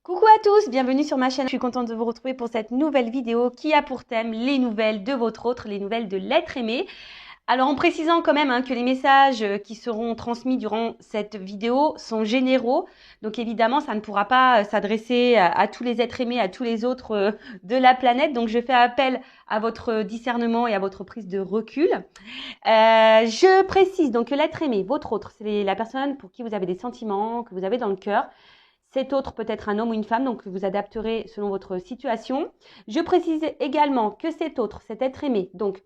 Coucou à tous, bienvenue sur ma chaîne. Je suis contente de vous retrouver pour cette nouvelle vidéo qui a pour thème les nouvelles de votre autre, les nouvelles de l'être aimé. Alors en précisant quand même que les messages qui seront transmis durant cette vidéo sont généraux. Donc évidemment, ça ne pourra pas s'adresser à tous les êtres aimés, à tous les autres de la planète. Donc je fais appel à votre discernement et à votre prise de recul. Je précise donc que l'être aimé, votre autre, c'est la personne pour qui vous avez des sentiments, que vous avez dans le cœur. Cet autre peut être un homme ou une femme, donc vous adapterez selon votre situation. Je précise également que cet autre, cet être aimé, donc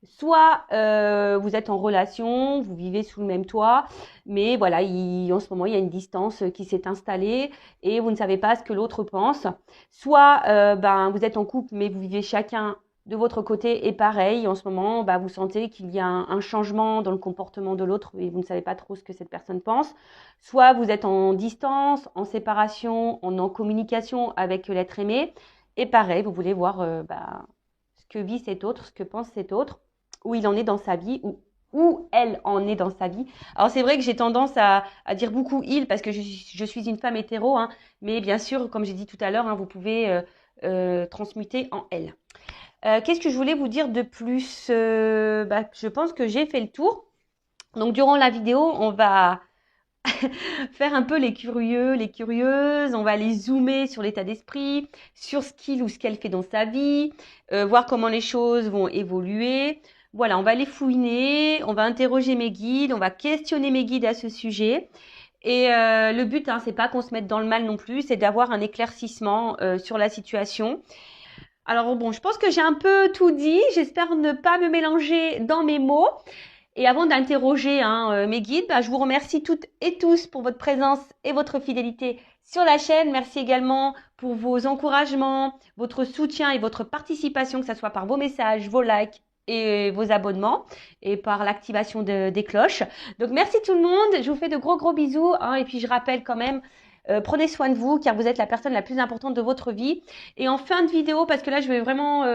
soit vous êtes en relation, vous vivez sous le même toit, mais voilà, en ce moment, il y a une distance qui s'est installée et vous ne savez pas ce que l'autre pense. Soit vous êtes en couple, mais vous vivez chacun de votre côté et pareil, en ce moment, vous sentez qu'il y a un changement dans le comportement de l'autre et vous ne savez pas trop ce que cette personne pense. Soit vous êtes en distance, en séparation, en communication avec l'être aimé et pareil, vous voulez voir ce que vit cet autre, ce que pense cet autre, où il en est dans sa vie, où elle en est dans sa vie. Alors c'est vrai que j'ai tendance à dire beaucoup il parce que je suis une femme hétéro, mais bien sûr, comme j'ai dit tout à l'heure, vous pouvez transmuter en elle. Qu'est-ce que je voulais vous dire de plus je pense que j'ai fait le tour. Donc durant la vidéo, on va faire un peu les curieux, les curieuses, on va les zoomer sur l'état d'esprit, sur ce qu'il ou ce qu'elle fait dans sa vie, voir comment les choses vont évoluer. Voilà, on va les fouiner, on va interroger mes guides, on va questionner mes guides à ce sujet. Et le but, c'est pas qu'on se mette dans le mal non plus, c'est d'avoir un éclaircissement sur la situation. Alors bon, je pense que j'ai un peu tout dit. J'espère ne pas me mélanger dans mes mots. Et avant d'interroger mes guides, je vous remercie toutes et tous pour votre présence et votre fidélité sur la chaîne. Merci également pour vos encouragements, votre soutien et votre participation, que ce soit par vos messages, vos likes et vos abonnements et par l'activation des cloches. Donc merci tout le monde. Je vous fais de gros bisous. Et puis je rappelle quand même, prenez soin de vous car vous êtes la personne la plus importante de votre vie. Et en fin de vidéo, parce que là je vais vraiment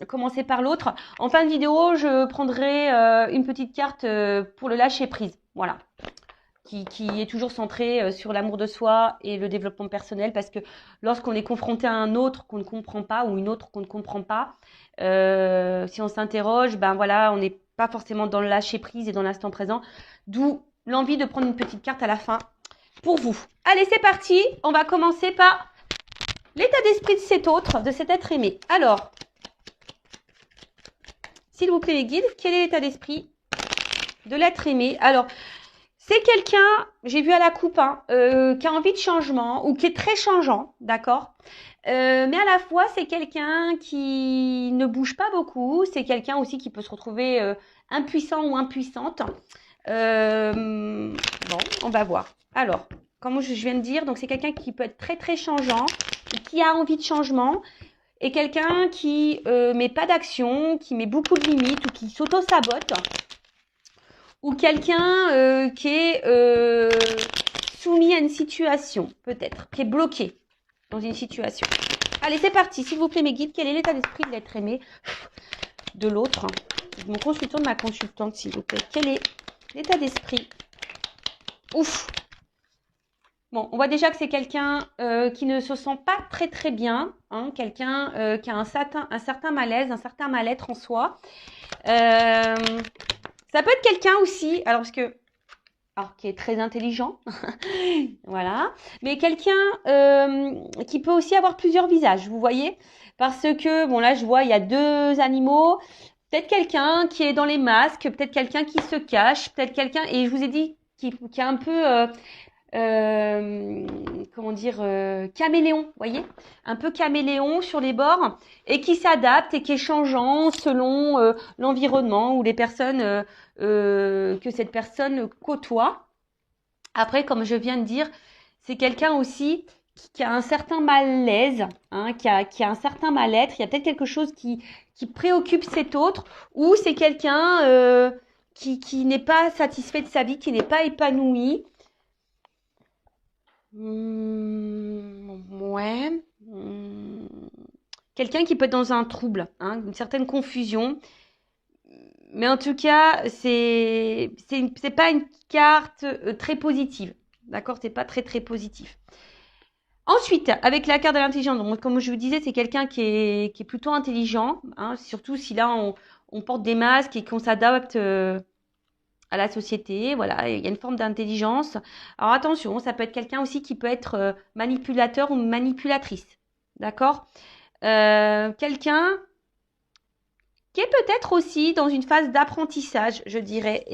commencer par l'autre, en fin de vidéo je prendrai une petite carte pour le lâcher prise, voilà, qui est toujours centrée sur l'amour de soi et le développement personnel, parce que lorsqu'on est confronté à un autre qu'on ne comprend pas ou une autre qu'on ne comprend pas, si on s'interroge, voilà, on n'est pas forcément dans le lâcher prise et dans l'instant présent, d'où l'envie de prendre une petite carte à la fin pour vous. Allez, c'est parti, on va commencer par l'état d'esprit de cet autre, de cet être aimé. Alors, s'il vous plaît les guides, quel est l'état d'esprit de l'être aimé? Alors, c'est quelqu'un, j'ai vu à la coupe, qui a envie de changement ou qui est très changeant, d'accord, mais à la fois, c'est quelqu'un qui ne bouge pas beaucoup. C'est quelqu'un aussi qui peut se retrouver impuissant ou impuissante. Bon, on va voir. Alors, comme je viens de dire, donc c'est quelqu'un qui peut être très très changeant, qui a envie de changement, et quelqu'un qui met pas d'action, qui met beaucoup de limites ou qui s'auto-sabote, ou quelqu'un qui est soumis à une situation, peut-être, qui est bloqué dans une situation. Allez, c'est parti, s'il vous plaît mes guides, quel est l'état d'esprit de l'être aimé de l'autre, de mon consultant, de ma consultante, s'il vous plaît. Quel est l'état d'esprit? Ouf. Bon, on voit déjà que c'est quelqu'un qui ne se sent pas très très bien, quelqu'un qui a un certain malaise, un certain mal-être en soi. Ça peut être quelqu'un aussi, qui est très intelligent, voilà, mais quelqu'un qui peut aussi avoir plusieurs visages, vous voyez, parce que, bon là je vois, il y a deux animaux, peut-être quelqu'un qui est dans les masques, peut-être quelqu'un qui se cache, peut-être quelqu'un, et je vous ai dit, qui est un peu... caméléon, vous voyez, un peu caméléon sur les bords, et qui s'adapte et qui est changeant selon l'environnement ou les personnes que cette personne côtoie. Après, comme je viens de dire, c'est quelqu'un aussi qui a un certain malaise, qui a un certain mal-être. Il y a peut-être quelque chose qui préoccupe cet autre, ou c'est quelqu'un qui n'est pas satisfait de sa vie, qui n'est pas épanoui. Ouais. Quelqu'un qui peut être dans un trouble, une certaine confusion. Mais en tout cas, c'est pas une carte très positive. D'accord? C'est pas très très positif. Ensuite, avec la carte de l'intelligence, donc comme je vous disais, c'est quelqu'un qui est plutôt intelligent, hein, surtout si là on porte des masques et qu'on s'adapte à la société. Voilà, il y a une forme d'intelligence. Alors attention, ça peut être quelqu'un aussi qui peut être manipulateur ou manipulatrice. D'accord? Quelqu'un qui est peut-être aussi dans une phase d'apprentissage, je dirais.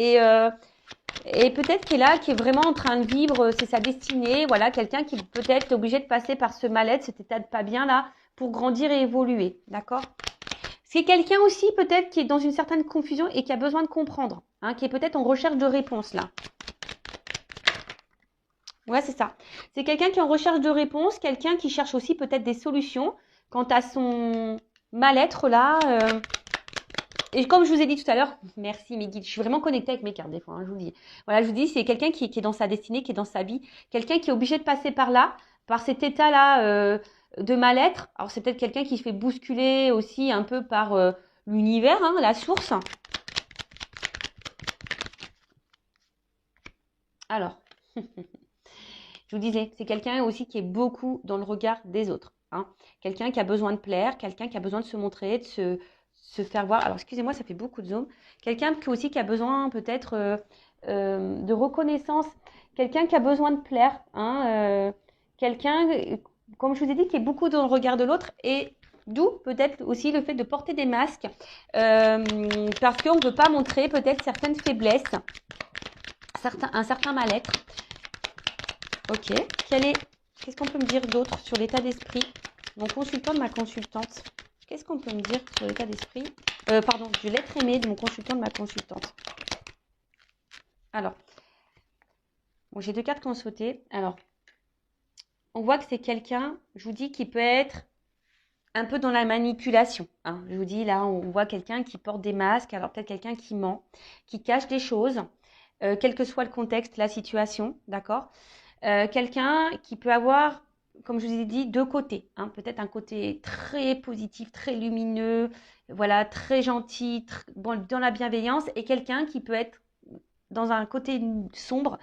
Et peut-être qu'il est là, qui est vraiment en train de vivre, c'est sa destinée. Voilà, quelqu'un qui peut-être est obligé de passer par ce mal-être, cet état de pas bien là, pour grandir et évoluer. D'accord? C'est quelqu'un aussi peut-être qui est dans une certaine confusion et qui a besoin de comprendre, hein, qui est peut-être en recherche de réponse là. Ouais, c'est ça. C'est quelqu'un qui est en recherche de réponse, quelqu'un qui cherche aussi peut-être des solutions quant à son mal-être là. Et comme je vous ai dit tout à l'heure, merci mes guides, je suis vraiment connectée avec mes cartes des fois, hein, je vous dis. Voilà, je vous dis, c'est quelqu'un qui est dans sa destinée, qui est dans sa vie, quelqu'un qui est obligé de passer par là, par cet état-là de mal-être. Alors c'est peut-être quelqu'un qui se fait bousculer aussi un peu par l'univers, hein, la source. Alors, je vous disais, c'est quelqu'un aussi qui est beaucoup dans le regard des autres. Hein. Quelqu'un qui a besoin de plaire, quelqu'un qui a besoin de se montrer, de se faire voir. Alors, excusez-moi, ça fait beaucoup de zoom. Quelqu'un aussi qui a besoin peut-être de reconnaissance. Quelqu'un qui a besoin de plaire. Hein, quelqu'un, comme je vous ai dit, qui est beaucoup dans le regard de l'autre. Et d'où peut-être aussi le fait de porter des masques. Parce qu'on ne veut pas montrer peut-être certaines faiblesses, un certain mal-être. Ok. Qu'est-ce qu'on peut me dire d'autre sur l'état d'esprit? Mon consultant de ma consultante. Qu'est-ce qu'on peut me dire sur l'état d'esprit? Pardon, de l'être aimé de mon consultant de ma consultante. Alors, bon, j'ai deux cartes qui ont sauté. Alors, on voit que c'est quelqu'un, je vous dis, qui peut être un peu dans la manipulation. Hein. Je vous dis, là, on voit quelqu'un qui porte des masques. Alors, peut-être quelqu'un qui ment, qui cache des choses, quel que soit le contexte, la situation, d'accord? Quelqu'un qui peut avoir, comme je vous ai dit, deux côtés. Hein. Peut-être un côté très positif, très lumineux, voilà, très gentil, bon, dans la bienveillance, et quelqu'un qui peut être dans un côté sombre,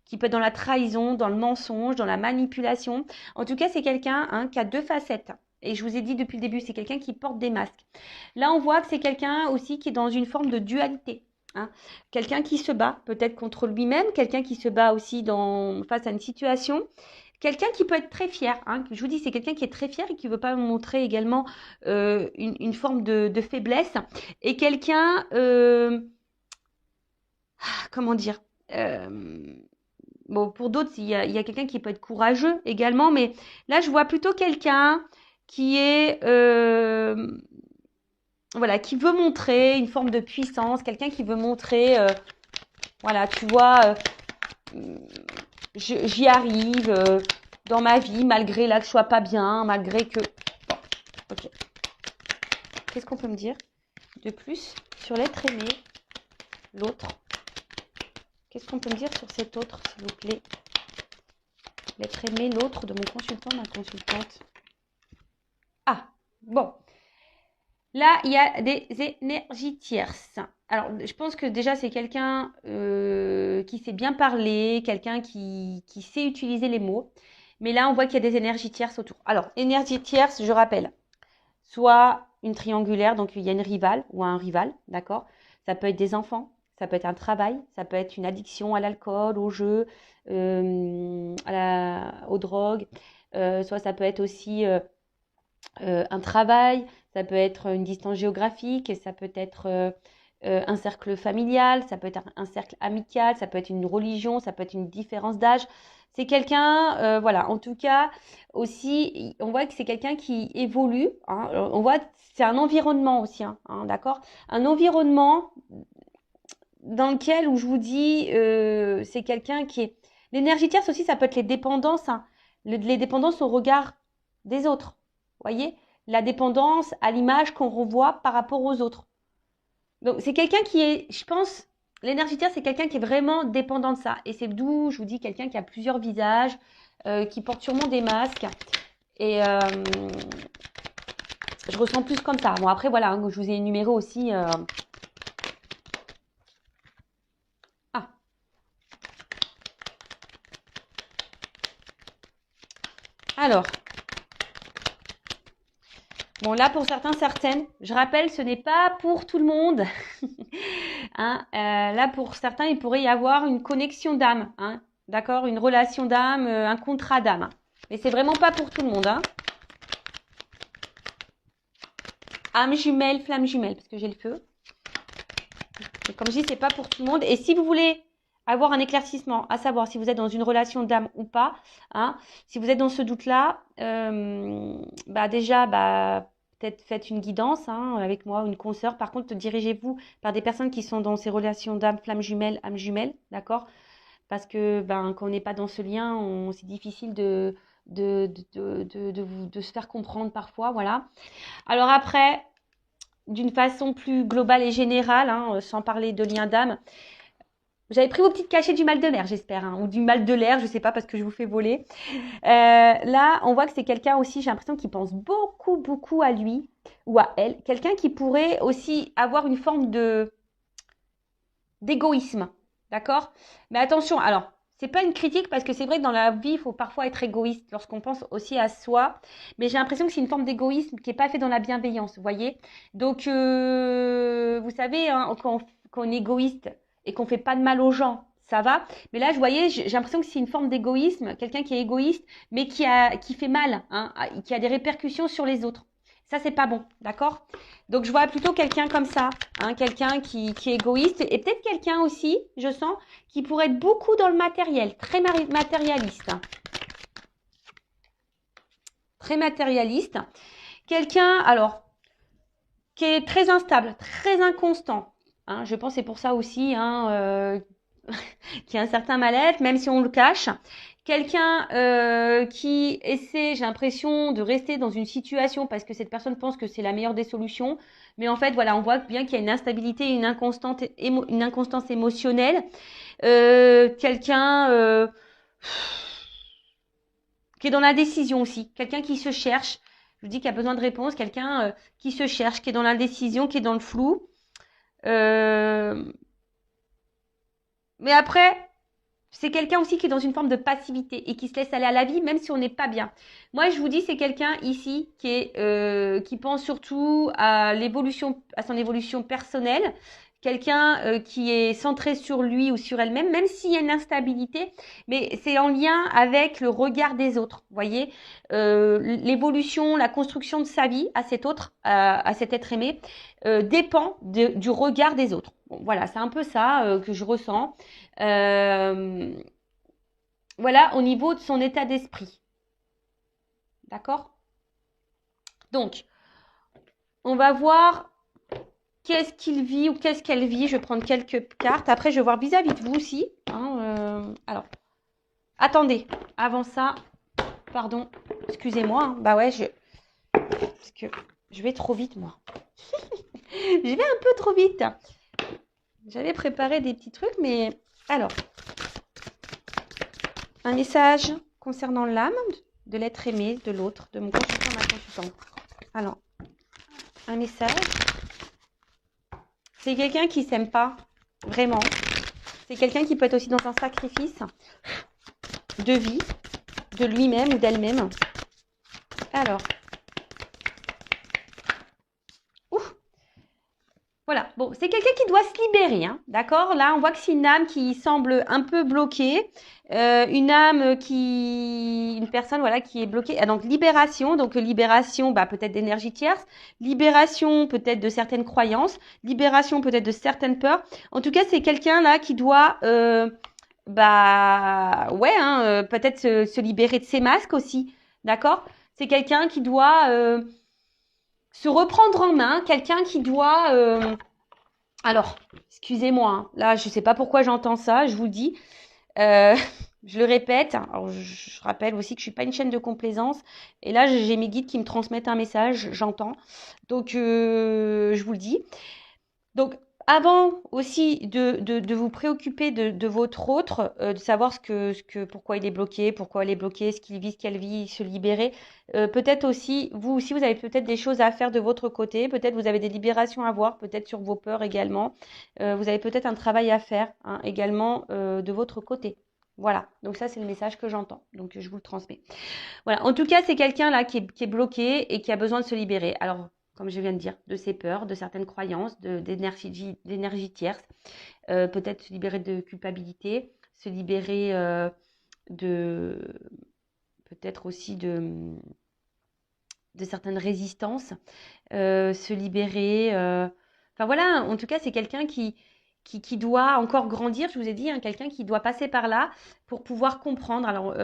qui peut être dans la trahison, dans le mensonge, dans la manipulation. En tout cas, c'est quelqu'un hein, qui a deux facettes. Et je vous ai dit depuis le début, c'est quelqu'un qui porte des masques. Là, on voit que c'est quelqu'un aussi qui est dans une forme de dualité. Hein. Quelqu'un qui se bat peut-être contre lui-même, quelqu'un qui se bat aussi face à une situation, quelqu'un qui peut être très fier. Hein. Je vous dis, c'est quelqu'un qui est très fier et qui ne veut pas montrer également une forme de faiblesse. Et quelqu'un, comment dire, bon, pour d'autres, il y a quelqu'un qui peut être courageux également, mais là, je vois plutôt quelqu'un qui est voilà, qui veut montrer une forme de puissance, quelqu'un qui veut montrer, voilà, tu vois, j'y arrive dans ma vie, malgré là que je sois pas bien, malgré que... Bon, ok. Qu'est-ce qu'on peut me dire de plus sur l'être aimé, l'autre? Qu'est-ce qu'on peut me dire sur cet autre, s'il vous plaît? L'être aimé, l'autre de mon consultant, ma consultante. Ah, bon. Là, il y a des énergies tierces. Alors, je pense que déjà, c'est quelqu'un qui sait bien parler, quelqu'un qui sait utiliser les mots. Mais là, on voit qu'il y a des énergies tierces autour. Alors, énergie tierce, je rappelle, soit une triangulaire, donc il y a une rivale ou un rival, d'accord? Ça peut être des enfants, ça peut être un travail, ça peut être une addiction à l'alcool, au jeu, aux drogues. Soit ça peut être aussi un travail, ça peut être une distance géographique, ça peut être un cercle familial, ça peut être un cercle amical, ça peut être une religion, ça peut être une différence d'âge. C'est quelqu'un, voilà, en tout cas, aussi, on voit que c'est quelqu'un qui évolue. Hein, on voit que c'est un environnement aussi, hein, d'accord? Un environnement dans lequel, où je vous dis, c'est quelqu'un qui est... L'énergie tierce aussi, ça peut être les dépendances, hein, les dépendances au regard des autres. Voyez, la dépendance à l'image qu'on revoit par rapport aux autres. Donc, c'est quelqu'un qui est, je pense, l'énergie terre, c'est quelqu'un qui est vraiment dépendant de ça. Et c'est d'où, je vous dis, quelqu'un qui a plusieurs visages, qui porte sûrement des masques. Et je ressens plus comme ça. Bon, après, voilà, hein, je vous ai énuméré aussi... Ah. Alors... Bon, là, pour certains, certaines, je rappelle, ce n'est pas pour tout le monde. Hein, là, pour certains, il pourrait y avoir une connexion d'âme. Hein, d'accord? Une relation d'âme, un contrat d'âme. Mais c'est vraiment pas pour tout le monde. Hein. Âme jumelle, flamme jumelle, parce que j'ai le feu. Et comme je dis, c'est pas pour tout le monde. Et si vous voulez avoir un éclaircissement, à savoir si vous êtes dans une relation d'âme ou pas, hein, si vous êtes dans ce doute-là, déjà, peut-être faites une guidance hein, avec moi, une consoeur. Par contre, dirigez-vous par des personnes qui sont dans ces relations d'âme, flamme jumelle, âme jumelle, d'accord? Parce que quand on n'est pas dans ce lien, c'est difficile de se faire comprendre parfois, voilà. Alors après, d'une façon plus globale et générale, hein, sans parler de lien d'âme, vous avez pris vos petites cachets du mal de mer, j'espère, hein, ou du mal de l'air, je sais pas, parce que je vous fais voler. Là, on voit que c'est quelqu'un aussi, j'ai l'impression qu'il pense beaucoup, beaucoup à lui ou à elle. Quelqu'un qui pourrait aussi avoir une forme d'égoïsme, d'accord? Mais attention, alors, c'est pas une critique parce que c'est vrai que dans la vie, il faut parfois être égoïste lorsqu'on pense aussi à soi. Mais j'ai l'impression que c'est une forme d'égoïsme qui n'est pas fait dans la bienveillance, vous voyez? Donc, vous savez, hein, quand on est égoïste et qu'on fait pas de mal aux gens, ça va. Mais là, je voyais, j'ai l'impression que c'est une forme d'égoïsme, quelqu'un qui est égoïste, mais qui fait mal, hein, qui a des répercussions sur les autres. Ça, c'est pas bon, d'accord? Donc, je vois plutôt quelqu'un comme ça, hein, quelqu'un qui est égoïste et peut-être quelqu'un aussi, je sens, qui pourrait être beaucoup dans le matériel, très matérialiste. Très matérialiste. Quelqu'un, alors, qui est très instable, très inconstant. Hein, je pense que c'est pour ça aussi hein, qu'il y a un certain mal-être, même si on le cache. Quelqu'un qui essaie, j'ai l'impression, de rester dans une situation parce que cette personne pense que c'est la meilleure des solutions. Mais en fait, voilà, on voit bien qu'il y a une instabilité, une inconstance émotionnelle. Quelqu'un qui est dans la décision aussi. Quelqu'un qui se cherche. Je vous dis qu'il y a besoin de réponse. Quelqu'un qui se cherche, qui est dans l'indécision, qui est dans le flou. Mais après, c'est quelqu'un aussi qui est dans une forme de passivité et qui se laisse aller à la vie, même si on n'est pas bien. Moi, je vous dis, c'est quelqu'un ici qui pense surtout à son évolution personnelle. Quelqu'un qui est centré sur lui ou sur elle-même, même s'il y a une instabilité, mais c'est en lien avec le regard des autres. Vous voyez, l'évolution, la construction de sa vie à cet autre, à cet être aimé, dépend du regard des autres. Bon, voilà, c'est un peu ça que je ressens. Voilà, au niveau de son état d'esprit. D'accord? Donc, on va voir qu'est-ce qu'il vit ou qu'est-ce qu'elle vit. Je vais prendre quelques cartes. Après, je vais voir vis-à-vis de vous aussi. Hein, alors, attendez. Avant ça, pardon, excusez-moi. Hein. Bah ouais, parce que je vais trop vite, moi. Je vais un peu trop vite. J'avais préparé des petits trucs, mais... Alors, un message concernant l'âme de l'être aimé, de l'autre, de mon consultant, ma consultante. Alors, un message. C'est quelqu'un qui s'aime pas, vraiment. C'est quelqu'un qui peut être aussi dans un sacrifice de vie, de lui-même ou d'elle-même. Alors, voilà, bon, c'est quelqu'un qui doit se libérer, hein, d'accord? Là, on voit que c'est une âme qui semble un peu bloquée, une personne, voilà, qui est bloquée. Ah, donc, libération, peut-être d'énergie tierce, libération, peut-être de certaines croyances, libération, peut-être de certaines peurs. En tout cas, c'est quelqu'un là qui doit, peut-être se libérer de ses masques aussi, d'accord? C'est quelqu'un qui doit se reprendre en main, quelqu'un qui doit... Alors, excusez-moi, hein, là, je ne sais pas pourquoi j'entends ça, je vous le dis. Je le répète, alors je rappelle aussi que je ne suis pas une chaîne de complaisance. Et là, j'ai mes guides qui me transmettent un message, j'entends. Donc, je vous le dis. Donc, avant aussi de vous préoccuper de votre autre, de savoir pourquoi il est bloqué, pourquoi elle est bloquée, ce qu'il vit, ce qu'elle vit, se libérer. Peut-être aussi, vous aussi, vous avez peut-être des choses à faire de votre côté. Peut-être vous avez des libérations à voir, peut-être sur vos peurs également. Vous avez peut-être un travail à faire hein, également de votre côté. Voilà, donc ça c'est le message que j'entends, donc je vous le transmets. Voilà, en tout cas c'est quelqu'un là qui est bloqué et qui a besoin de se libérer. Alors, comme je viens de dire, de ses peurs, de certaines croyances, d'énergie tierce, peut-être se libérer de culpabilité, se libérer de peut-être aussi de certaines résistances, se libérer. Enfin voilà, en tout cas, c'est quelqu'un qui doit encore grandir, je vous ai dit, hein, quelqu'un qui doit passer par là pour pouvoir comprendre alors,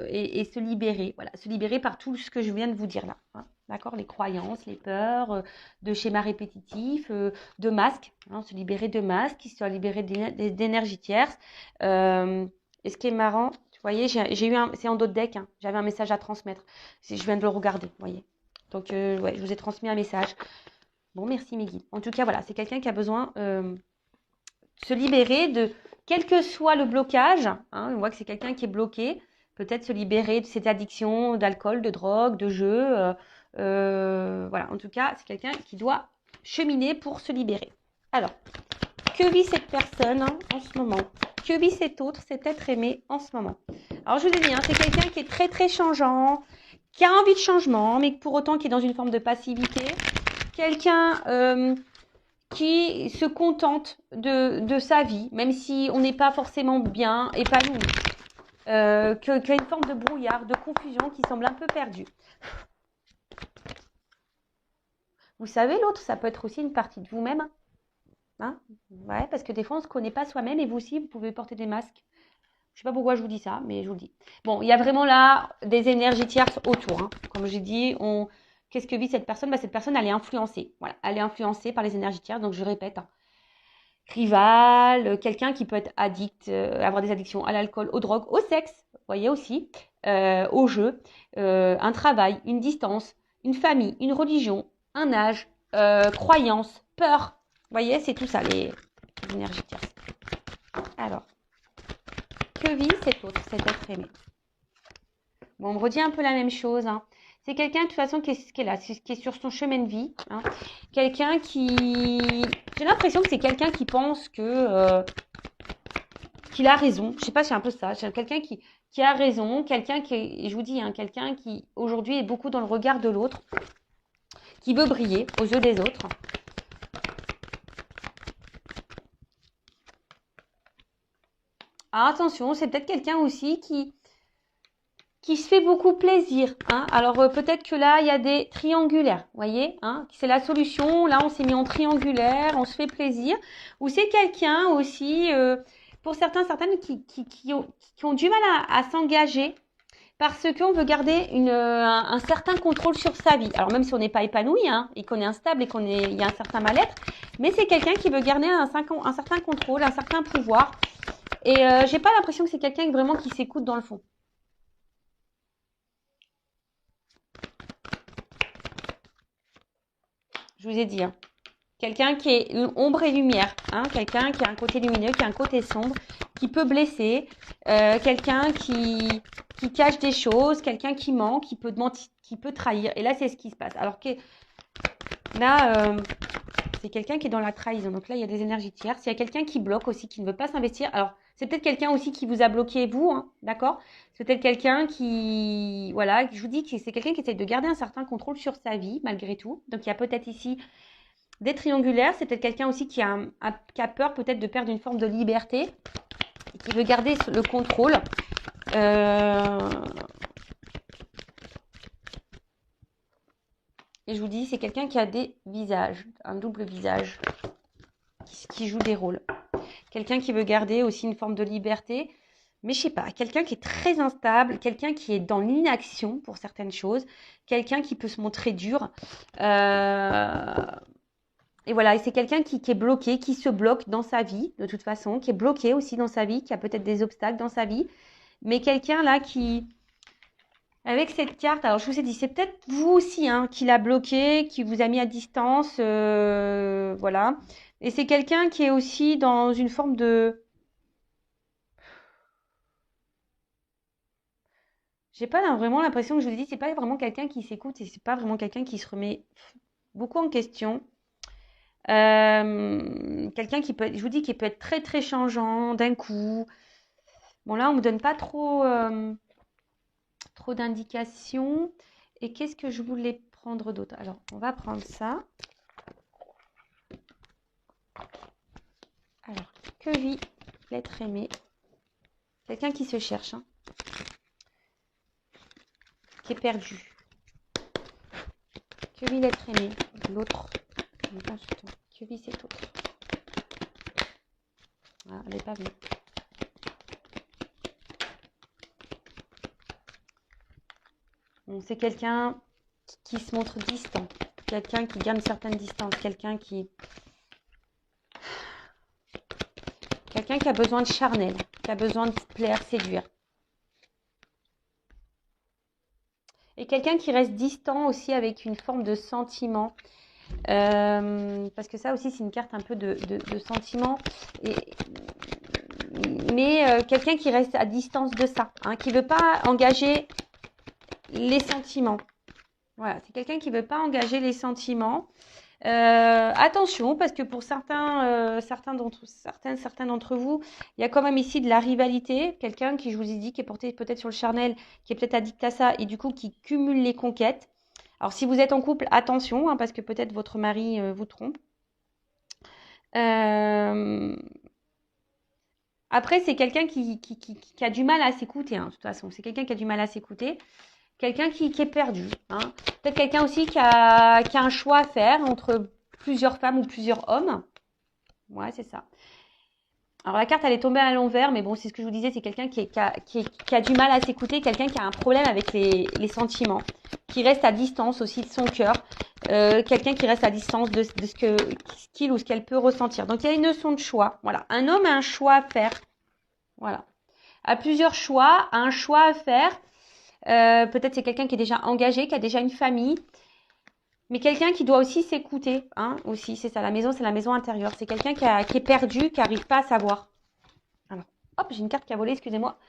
et se libérer. Voilà, se libérer par tout ce que je viens de vous dire là. Hein, d'accord, les croyances, les peurs, de schémas répétitifs, de masques, hein, se libérer de masques, se libérer d'énergie tierce. Et ce qui est marrant, vous voyez, j'ai eu c'est en d'autres decks, hein, j'avais un message à transmettre. Je viens de le regarder, vous voyez. Donc, ouais, je vous ai transmis un message. Bon, merci mes guides. En tout cas, voilà, c'est quelqu'un qui a besoin de se libérer de, quel que soit le blocage, hein, on voit que c'est quelqu'un qui est bloqué, peut-être se libérer de cette addiction d'alcool, de drogue, de jeu. Voilà, en tout cas, c'est quelqu'un qui doit cheminer pour se libérer. Alors, que vit cette personne hein, en ce moment? Que vit cet autre, cet être aimé en ce moment? Alors, je vous ai dit, hein, c'est quelqu'un qui est très, très changeant, qui a envie de changement, mais pour autant qui est dans une forme de passivité. Quelqu'un qui se contente de sa vie, même si on n'est pas forcément bien épanoui. Qui a une forme de brouillard, de confusion qui semble un peu perdue. Vous savez, l'autre, ça peut être aussi une partie de vous-même. Hein, ouais, parce que des fois, on ne se connaît pas soi-même et vous aussi, vous pouvez porter des masques. Je ne sais pas pourquoi je vous dis ça, mais je vous le dis. Bon, il y a vraiment là des énergies tierces autour. Hein. Comme j'ai dit, qu'est-ce que vit cette personne? Cette personne, elle est influencée. Voilà, elle est influencée par les énergies tierces. Donc, je répète, hein. Rival, quelqu'un qui peut être addict, avoir des addictions à l'alcool, aux drogues, au sexe, vous voyez aussi, au jeu, un travail, une distance, une famille, une religion, un âge, croyance, peur. Vous voyez, c'est tout ça, les énergies tierces. Alors, que vit cet autre, cet être aimé? Bon, on me redit un peu la même chose. Hein. C'est quelqu'un, de toute façon, qui est là, qui est sur son chemin de vie. Hein. Quelqu'un qui... J'ai l'impression que c'est quelqu'un qui pense que... qu'il a raison. Je sais pas, c'est un peu ça. C'est quelqu'un qui a raison. Quelqu'un qui, je vous dis, hein, quelqu'un qui, aujourd'hui, est beaucoup dans le regard de l'autre. Qui veut briller aux yeux des autres. Alors, attention, c'est peut-être quelqu'un aussi qui se fait beaucoup plaisir. Hein. Alors, peut-être que là, il y a des triangulaires, vous voyez hein. C'est la solution. Là, on s'est mis en triangulaire, on se fait plaisir. Ou c'est quelqu'un aussi, pour certains, certaines, qui ont du mal à s'engager parce qu'on veut garder un certain contrôle sur sa vie. Alors, même si on n'est pas épanoui hein, et qu'on est instable et il y a un certain mal-être, mais c'est quelqu'un qui veut garder un certain contrôle, un certain pouvoir. Et j'ai pas l'impression que c'est quelqu'un vraiment qui s'écoute dans le fond. Je vous ai dit, hein. Quelqu'un qui est ombre et lumière, hein. Quelqu'un qui a un côté lumineux, qui a un côté sombre, qui peut blesser, quelqu'un qui cache des choses, quelqu'un qui ment, qui peut mentir, qui peut trahir. Et là, c'est ce qui se passe. Alors que là, c'est quelqu'un qui est dans la trahison. Donc là, il y a des énergies tierces. Il y a quelqu'un qui bloque aussi, qui ne veut pas s'investir. Alors, c'est peut-être quelqu'un aussi qui vous a bloqué, vous, hein, d'accord? C'est peut-être quelqu'un qui, voilà, je vous dis que c'est quelqu'un qui essaie de garder un certain contrôle sur sa vie, malgré tout. Donc, il y a peut-être ici des triangulaires. C'est peut-être quelqu'un aussi qui a peur peut-être de perdre une forme de liberté et qui veut garder le contrôle. Et je vous dis, c'est quelqu'un qui a des visages, un double visage, qui joue des rôles. Quelqu'un qui veut garder aussi une forme de liberté, mais je sais pas, quelqu'un qui est très instable, quelqu'un qui est dans l'inaction pour certaines choses, quelqu'un qui peut se montrer dur. Et voilà, et c'est quelqu'un qui est bloqué, qui se bloque dans sa vie, de toute façon, qui est bloqué aussi dans sa vie, qui a peut-être des obstacles dans sa vie, mais quelqu'un là qui... Avec cette carte, alors je vous ai dit, c'est peut-être vous aussi hein, qui l'a bloqué, qui vous a mis à distance, voilà. Et c'est quelqu'un qui est aussi dans une forme de... J'ai pas vraiment l'impression que je vous ai dit, c'est pas vraiment quelqu'un qui s'écoute et c'est pas vraiment quelqu'un qui se remet beaucoup en question. Quelqu'un qui peut être, je vous dis, qui peut être très très changeant d'un coup. Bon, là, on ne me donne pas trop, trop d'indications. Et qu'est-ce que je voulais prendre d'autre? Alors, on va prendre ça. Alors, que vit l'être aimé? Quelqu'un qui se cherche, hein, qui est perdu. Que vit l'être aimé? L'autre. Que vit cet autre? Ah, elle n'est pas venue. Bon, c'est quelqu'un qui se montre distant. Quelqu'un qui garde une certaine distance. Quelqu'un qui a besoin de charnel. Qui a besoin de plaire, séduire. Et quelqu'un qui reste distant aussi avec une forme de sentiment. Parce que ça aussi, c'est une carte un peu de sentiment. Mais quelqu'un qui reste à distance de ça. Hein, qui ne veut pas engager les sentiments. Voilà, c'est quelqu'un qui ne veut pas engager les sentiments. Attention, parce que pour certains d'entre vous, il y a quand même ici de la rivalité. Quelqu'un qui, je vous ai dit, qui est porté peut-être sur le charnel, qui est peut-être addict à ça et du coup qui cumule les conquêtes. Alors, si vous êtes en couple, attention, hein, parce que peut-être votre mari vous trompe. Après, c'est quelqu'un qui a du mal à s'écouter, hein, de toute façon. C'est quelqu'un qui a du mal à s'écouter. Quelqu'un qui est perdu. Hein. Peut-être quelqu'un aussi qui a un choix à faire entre plusieurs femmes ou plusieurs hommes. Ouais, c'est ça. Alors, la carte, elle est tombée à l'envers, mais bon, c'est ce que je vous disais, c'est quelqu'un qui a du mal à s'écouter, quelqu'un qui a un problème avec les sentiments, qui reste à distance aussi de son cœur, quelqu'un qui reste à distance de ce qu'il ou ce qu'elle peut ressentir. Donc, il y a une notion de choix. Voilà. Un homme a un choix à faire. Voilà. A plusieurs choix, a un choix à faire. Peut-être c'est quelqu'un qui est déjà engagé, qui a déjà une famille, mais quelqu'un qui doit aussi s'écouter, hein, aussi, c'est ça, la maison, c'est la maison intérieure. C'est quelqu'un qui est perdu, qui n'arrive pas à savoir. Alors, hop, j'ai une carte qui a volé, excusez-moi.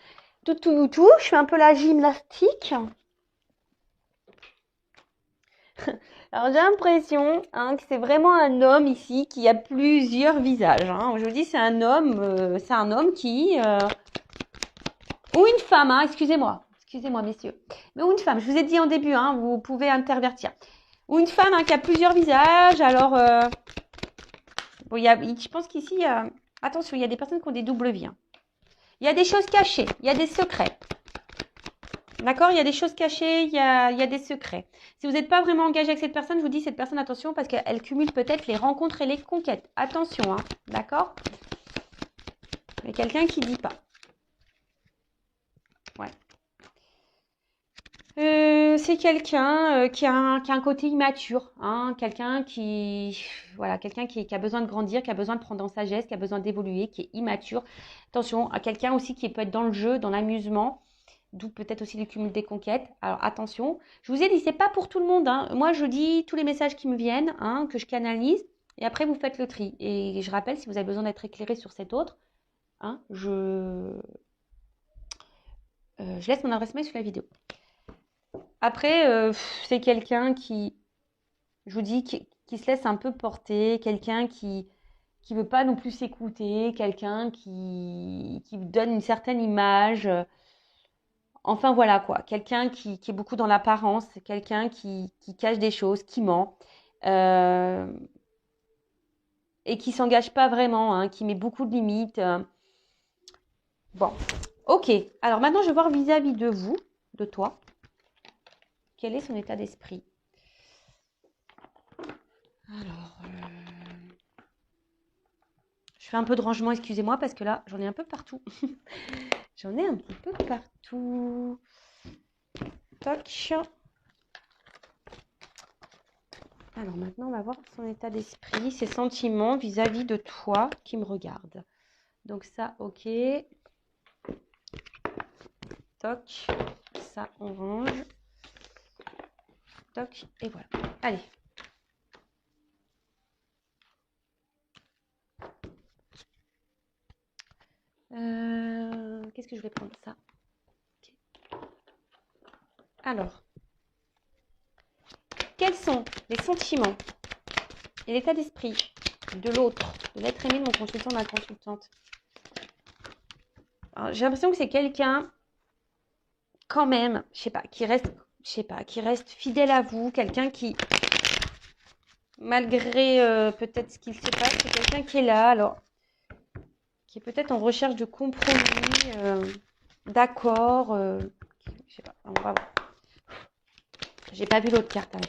Tout, je fais un peu la gymnastique. Alors, j'ai l'impression hein, que c'est vraiment un homme ici qui a plusieurs visages. Hein. Je vous dis, c'est un homme qui... ou une femme, hein, excusez-moi, messieurs. Mais ou une femme, je vous ai dit en début, hein, vous pouvez intervertir. Ou une femme hein, qui a plusieurs visages. Alors, bon, je pense qu'ici, attention, il y a des personnes qui ont des doubles vies. Hein. Il y a des choses cachées, il y a des secrets. D'accord? Il y a des choses cachées, il y a des secrets. Si vous n'êtes pas vraiment engagé avec cette personne, je vous dis, cette personne, attention, parce qu'elle cumule peut-être les rencontres et les conquêtes. Attention, hein, d'accord? Mais quelqu'un qui ne dit pas. Ouais. C'est quelqu'un qui a un côté immature, hein, quelqu'un qui a besoin de grandir, qui a besoin de prendre en sagesse, qui a besoin d'évoluer, qui est immature. Attention, à quelqu'un aussi qui peut être dans le jeu, dans l'amusement, d'où peut-être aussi le cumul des conquêtes. Alors attention, je vous ai dit, c'est pas pour tout le monde. Hein. Moi, je dis tous les messages qui me viennent, hein, que je canalise, et après vous faites le tri. Et je rappelle, si vous avez besoin d'être éclairé sur cet autre, hein, je laisse mon adresse mail sur la vidéo. Après, c'est quelqu'un qui, je vous dis, qui se laisse un peu porter, quelqu'un qui veut pas non plus s'écouter, quelqu'un qui donne une certaine image. Enfin voilà quoi, quelqu'un qui est beaucoup dans l'apparence, quelqu'un qui cache des choses, qui ment et qui s'engage pas vraiment, hein, qui met beaucoup de limites. Bon, ok. Alors maintenant, je vais voir vis-à-vis de vous, de toi. Quel est son état d'esprit? Alors, je fais un peu de rangement, excusez-moi, parce que là, j'en ai un peu partout. J'en ai un petit peu partout. Toc. Alors maintenant, on va voir son état d'esprit, ses sentiments vis-à-vis de toi qui me regarde. Donc ça, ok. Toc. Ça, on range. Toc. Et voilà. Allez. Qu'est-ce que je vais prendre? Ça. Okay. Alors. Quels sont les sentiments et l'état d'esprit de l'autre, de l'être aimé de mon consultant, de ma consultante? J'ai l'impression que c'est quelqu'un, quand même, qui reste fidèle à vous, quelqu'un qui, malgré peut-être ce qu'il se passe, c'est quelqu'un qui est là, alors, qui est peut-être en recherche de compromis, d'accord, je sais pas, on va voir. J'ai pas vu l'autre carte. Alors.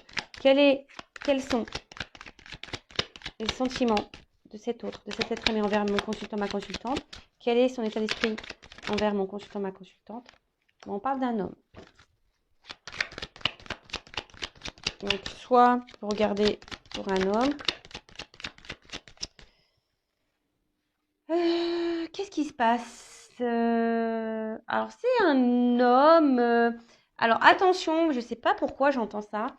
Quels sont les sentiments de cet autre, de cet être aimé envers mon consultant, ma consultante? Quel est son état d'esprit envers mon consultant, ma consultante? Bon, on parle d'un homme. Donc, soit vous regardez pour un homme. Qu'est-ce qui se passe? Alors, c'est un homme. Alors, attention, je ne sais pas pourquoi j'entends ça.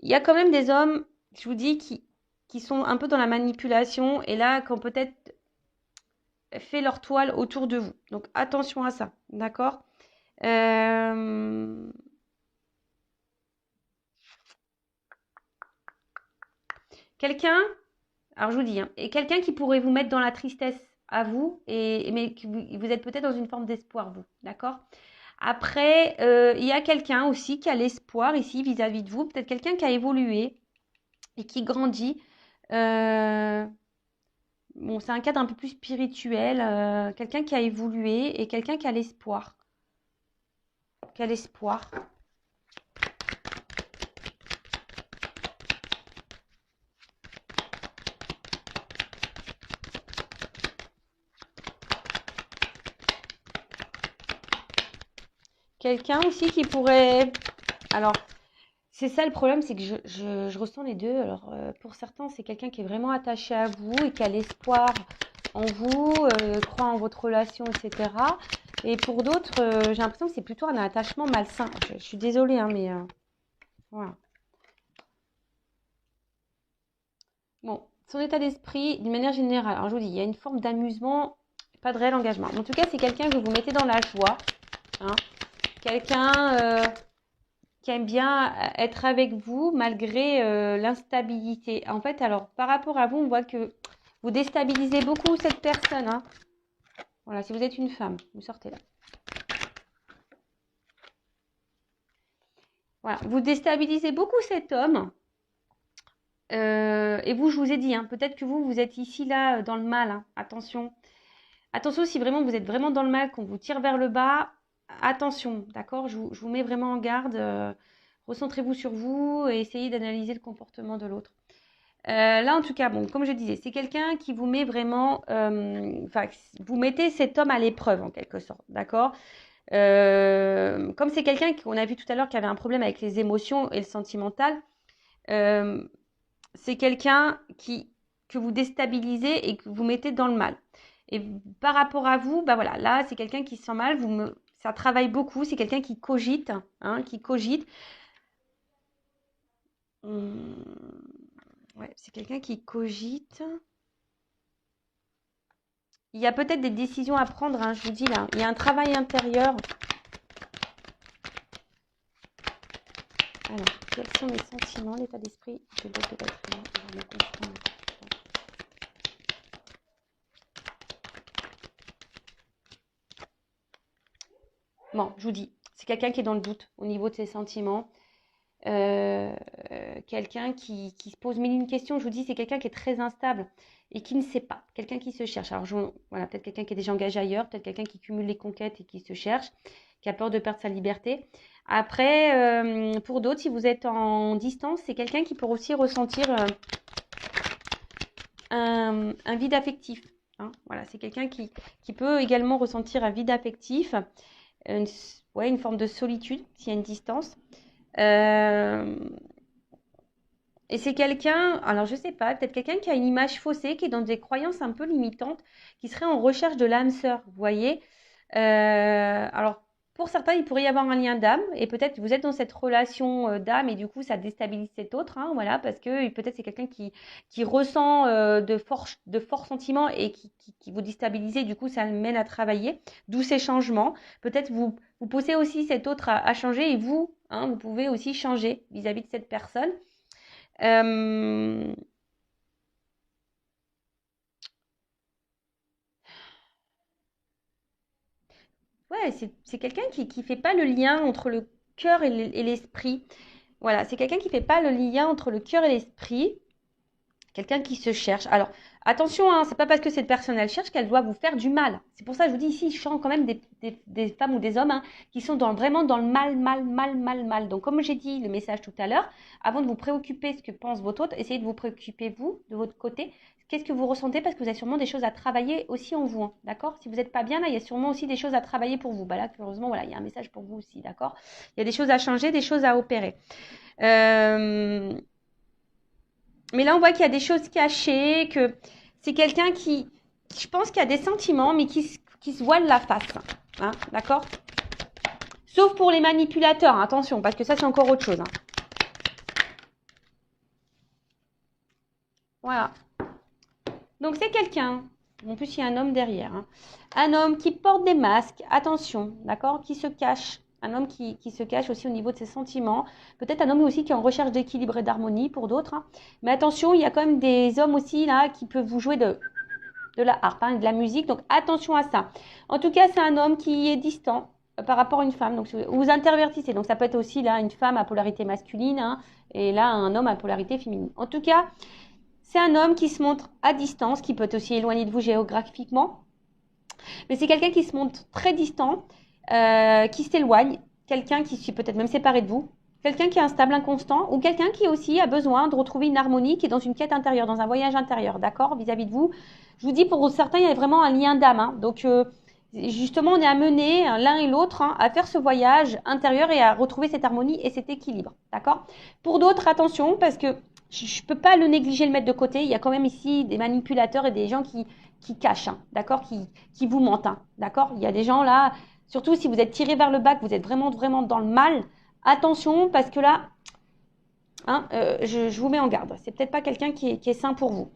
Il y a quand même des hommes, je vous dis, qui sont un peu dans la manipulation et là, qui ont peut-être fait leur toile autour de vous. Donc, attention à ça, d'accord? Quelqu'un, alors je vous dis, et quelqu'un qui pourrait vous mettre dans la tristesse à vous, mais vous êtes peut-être dans une forme d'espoir, vous, d'accord? Après, il y a quelqu'un aussi qui a l'espoir ici vis-à-vis de vous, peut-être quelqu'un qui a évolué et qui grandit. Bon, c'est un cadre un peu plus spirituel, quelqu'un qui a évolué et quelqu'un qui a l'espoir. Qui a l'espoir. Quelqu'un aussi qui pourrait... Alors, c'est ça le problème, c'est que je ressens les deux. Alors, pour certains, c'est quelqu'un qui est vraiment attaché à vous et qui a l'espoir en vous, croit en votre relation, etc. Et pour d'autres, j'ai l'impression que c'est plutôt un attachement malsain. Je suis désolée, hein, mais voilà. Bon, son état d'esprit, d'une manière générale, alors je vous dis, il y a une forme d'amusement, pas de réel engagement. En tout cas, c'est quelqu'un que vous mettez dans la joie. Hein. Quelqu'un qui aime bien être avec vous malgré l'instabilité. En fait, alors, par rapport à vous, on voit que vous déstabilisez beaucoup cette personne. Hein. Voilà, si vous êtes une femme, vous sortez là. Voilà, vous déstabilisez beaucoup cet homme. Et vous, je vous ai dit, hein, peut-être que vous êtes ici, là, dans le mal. Hein. Attention. Attention, si vraiment vous êtes vraiment dans le mal, qu'on vous tire vers le bas, attention, d'accord? Je vous mets vraiment en garde. Recentrez-vous sur vous et essayez d'analyser le comportement de l'autre. Là, en tout cas, bon, comme je disais, c'est quelqu'un qui vous met vraiment... Enfin, vous mettez cet homme à l'épreuve, en quelque sorte, d'accord? Comme c'est quelqu'un qu'on a vu tout à l'heure qui avait un problème avec les émotions et le sentimental, c'est quelqu'un que vous déstabilisez et que vous mettez dans le mal. Et par rapport à vous, bah voilà, là, c'est quelqu'un qui se sent mal, ça travaille beaucoup, c'est quelqu'un qui cogite, hein, qui cogite. Ouais, c'est quelqu'un qui cogite. Il y a peut-être des décisions à prendre, hein, je vous dis là. Il y a un travail intérieur. Alors, quels sont les sentiments, l'état d'esprit de l'autre être humain envers mon conjoint? Bon, je vous dis, c'est quelqu'un qui est dans le doute au niveau de ses sentiments. Quelqu'un qui se pose mille et une questions. Je vous dis, c'est quelqu'un qui est très instable et qui ne sait pas. Quelqu'un qui se cherche. Alors, voilà, peut-être quelqu'un qui est déjà engagé ailleurs, peut-être quelqu'un qui cumule les conquêtes et qui se cherche, qui a peur de perdre sa liberté. Après, pour d'autres, si vous êtes en distance, c'est quelqu'un qui peut aussi ressentir un vide affectif. Hein. Voilà, c'est quelqu'un qui peut également ressentir un vide affectif, une forme de solitude s'il y a une distance. Et c'est quelqu'un, alors je sais pas, peut-être quelqu'un qui a une image faussée, qui est dans des croyances un peu limitantes, qui serait en recherche de l'âme sœur, vous voyez. Alors, pour certains, il pourrait y avoir un lien d'âme, et peut-être vous êtes dans cette relation d'âme, et du coup, ça déstabilise cet autre, hein, voilà, parce que peut-être c'est quelqu'un qui ressent de forts sentiments et qui vous déstabilise, et du coup, ça le mène à travailler, d'où ces changements. Peut-être vous poussez aussi cet autre à changer, et vous, hein, vous pouvez aussi changer vis-à-vis de cette personne. Euh, Ouais, c'est quelqu'un qui fait pas le lien entre le cœur et l'esprit. Voilà, c'est quelqu'un qui fait pas le lien entre le cœur et l'esprit. Quelqu'un qui se cherche. Alors, attention, hein, c'est pas parce que cette personne elle cherche qu'elle doit vous faire du mal. C'est pour ça que je vous dis ici, je sens quand même des femmes ou des hommes hein, qui sont vraiment dans le mal, mal, mal, mal, mal. Donc, comme j'ai dit le message tout à l'heure, avant de vous préoccuper ce que pense votre autre, essayez de vous préoccuper vous, de votre côté. Qu'est-ce que vous ressentez? Parce que vous avez sûrement des choses à travailler aussi en vous, hein, d'accord? Si vous n'êtes pas bien là, il y a sûrement aussi des choses à travailler pour vous. Bah là, heureusement, voilà, il y a un message pour vous aussi, d'accord? Il y a des choses à changer, des choses à opérer. Mais là, on voit qu'il y a des choses cachées, que c'est quelqu'un qui, je pense qu'il y a des sentiments, mais qui se voile la face. Hein, d'accord? Sauf pour les manipulateurs, hein, attention, parce que ça, c'est encore autre chose. Hein. Voilà. Donc, c'est quelqu'un. En plus, il y a un homme derrière. Hein. Un homme qui porte des masques, attention, d'accord? Qui se cache. Un homme qui se cache aussi au niveau de ses sentiments. Peut-être un homme aussi qui est en recherche d'équilibre et d'harmonie pour d'autres. Hein. Mais attention, il y a quand même des hommes aussi là qui peuvent vous jouer de la harpe, hein, de la musique. Donc attention à ça. En tout cas, c'est un homme qui est distant par rapport à une femme. Donc vous intervertissez. Donc ça peut être aussi là une femme à polarité masculine hein, et là un homme à polarité féminine. En tout cas, c'est un homme qui se montre à distance, qui peut être aussi éloigné de vous géographiquement. Mais c'est quelqu'un qui se montre très distant, qui s'éloigne, quelqu'un qui s'est peut-être même séparé de vous, quelqu'un qui est instable, inconstant, ou quelqu'un qui aussi a besoin de retrouver une harmonie, qui est dans une quête intérieure, dans un voyage intérieur, d'accord, vis-à-vis de vous. Je vous dis, pour certains, il y a vraiment un lien d'âme. Hein. Donc, justement, on est amené, l'un et l'autre, hein, à faire ce voyage intérieur et à retrouver cette harmonie et cet équilibre, d'accord. Pour d'autres, attention, parce que je ne peux pas le négliger, le mettre de côté. Il y a quand même ici des manipulateurs et des gens qui cachent, hein, d'accord, qui vous mentent, hein, d'accord. Il y a des gens là, surtout si vous êtes tiré vers le bas, que vous êtes vraiment, vraiment dans le mal, attention, parce que là, hein, je vous mets en garde. C'est peut-être pas quelqu'un qui est sain pour vous.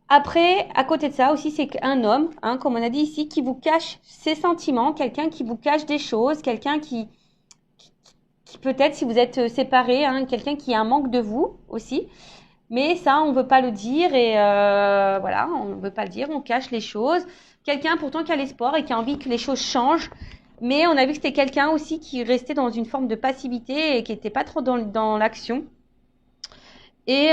Après, à côté de ça aussi, c'est un homme, hein, comme on a dit ici, qui vous cache ses sentiments, quelqu'un qui vous cache des choses, quelqu'un qui peut-être, si vous êtes séparés, hein, quelqu'un qui a un manque de vous aussi. Mais ça, on ne veut pas le dire et voilà, on ne veut pas le dire, on cache les choses. Quelqu'un pourtant qui a l'espoir et qui a envie que les choses changent. Mais on a vu que c'était quelqu'un aussi qui restait dans une forme de passivité et qui n'était pas trop dans l'action. Et